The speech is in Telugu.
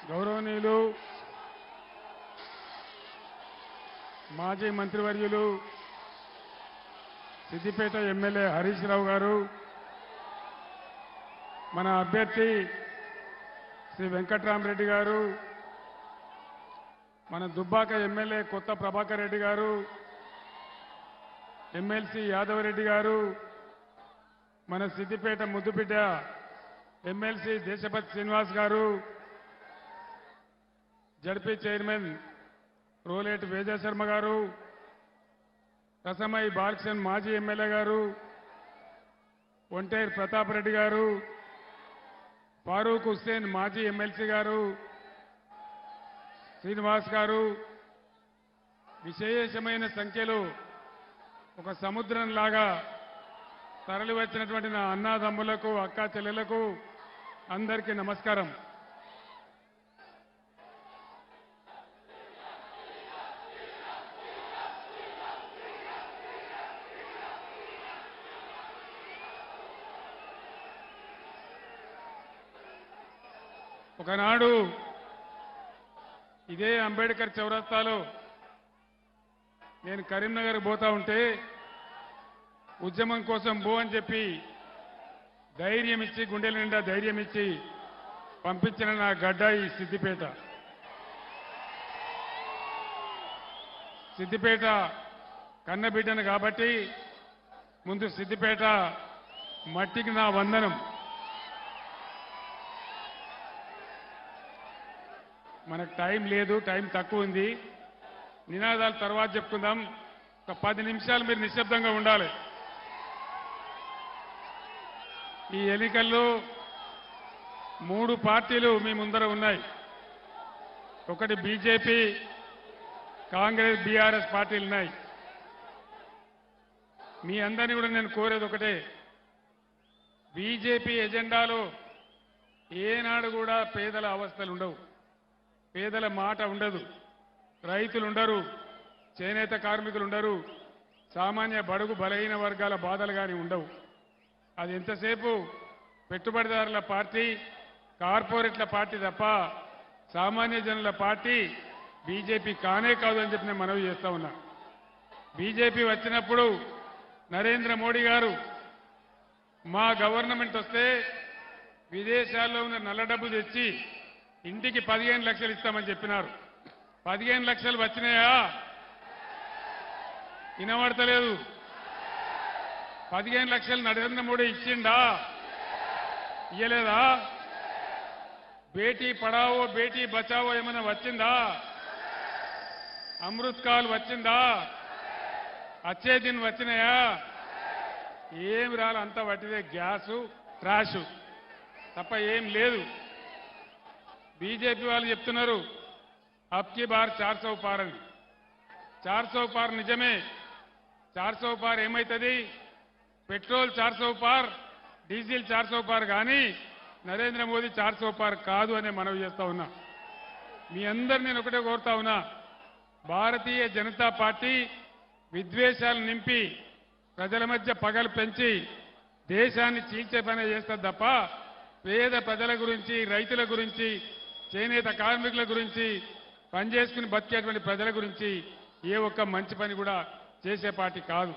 గౌరవనీయులు మాజీ మంత్రివర్యులు సిద్దిపేట ఎమ్మెల్యే హరీష్ రావు గారు, మన అభ్యర్థి శ్రీ వెంకట్రామరెడ్డి గారు, మన దుబ్బాక ఎమ్మెల్యే కొత్త ప్రభాకర్ రెడ్డి గారు, ఎమ్మెల్సీ యాదవరెడ్డి గారు, మన సిద్దిపేట ముద్దుబిడ్డ ఎమ్మెల్సీ దేశపతి శ్రీనివాస్ గారు, జడ్పీ చైర్మన్ రోలేటి వేజశర్మ గారు, రసమై బాలకృష్ణ మాజీ ఎమ్మెల్యే గారు, ఒంటేరు ప్రతాప్ రెడ్డి గారు, ఫారూక్ హుస్సేన్ మాజీ ఎమ్మెల్సీ గారు, శ్రీనివాస్ గారు, విశేషమైన సంఖ్యలో ఒక సముద్రంలాగా తరలివచ్చినటువంటి నా అన్నాదమ్ములకు, అక్కా చెల్లెలకు అందరికీ నమస్కారం. ఒకనాడు ఇదే అంబేద్కర్ చౌరస్తాలో నేను కరీంనగర్ పోతా ఉంటే ఉద్యమం కోసం బో అని చెప్పి ధైర్యం ఇచ్చి, గుండెల నిండా ధైర్యం ఇచ్చి పంపించిన నా గడ్డ ఈ సిద్దిపేట. సిద్దిపేట కన్నబిడ్డను కాబట్టి ముందు సిద్దిపేట మట్టికి నా వందనం. మనకు టైం లేదు, టైం తక్కువ ఉంది. నినాదాలు తర్వాత చెప్పుకుందాం. ఒక 10 నిమిషాలు మీరు నిశ్శబ్దంగా ఉండాలి. ఈ ఎన్నికల్లో 3 పార్టీలు మీ ముందర ఉన్నాయి. ఒకటి బీజేపీ, కాంగ్రెస్, బీఆర్ఎస్ పార్టీలు ఉన్నాయి. మీ అందరినీ కూడా నేను కోరేది ఒకటే, బీజేపీ ఎజెండాలో ఏనాడు కూడా పేదల అవస్థలు ఉండవు, పేదల మాట ఉండదు, రైతులు ఉండరు, చేనేత కార్మికులు ఉండరు, సామాన్య బడుగు బలహీన వర్గాల బాధలు కానీ ఉండవు. అది ఎంతసేపు పెట్టుబడిదారుల పార్టీ, కార్పొరేట్ల పార్టీ తప్ప సామాన్య జనుల పార్టీ బీజేపీ కానే కాదు అని చెప్పి నేను మనవి చేస్తా ఉన్నా. బీజేపీ వచ్చినప్పుడు నరేంద్ర మోడీ గారు మా గవర్నమెంట్ వస్తే విదేశాల్లో ఉన్న నల్ల డబ్బు తెచ్చి ఇంటికి 15 లక్షలు ఇస్తామని చెప్పినారు. 15 లక్షలు వచ్చినాయా? వినబడతలేదు. 15 లక్షలు నరేంద్ర మోడీ ఇచ్చిండా? ఇయ్యలేదా? బేటీ పడావో బేటీ బచావో ఏమైనా వచ్చిందా? అమృత్ కాల్ వచ్చిందా? వచ్చే దిన్ వచ్చినాయా? ఏం రాలి, అంతా వట్టిదే, గ్యాసు ట్రాషు తప్ప ఏం లేదు. బీజేపీ వాళ్ళు చెప్తున్నారు అబ్కి బార్ 400 పార్ అని. 400 పార్ నిజమే. 400 పార్ ఏమవుతుంది? పెట్రోల్ 400 పార్, డీజిల్ 400 పార్, కానీ నరేంద్ర మోదీ 400 పార్ కాదు అనే మనవి చేస్తా ఉన్నా. మీ అందరు నేను ఒకటే కోరుతా ఉన్నా, భారతీయ జనతా పార్టీ విద్వేషాలు నింపి ప్రజల మధ్య పగలు పెంచి దేశాన్ని చీల్చే పని చేస్తుంది తప్ప పేద ప్రజల గురించి, రైతుల గురించి, చేనేత కార్మికుల గురించి, పనిచేసుకుని బతికేటువంటి ప్రజల గురించి ఏ ఒక్క మంచి పని కూడా చేసే పార్టీ కాదు.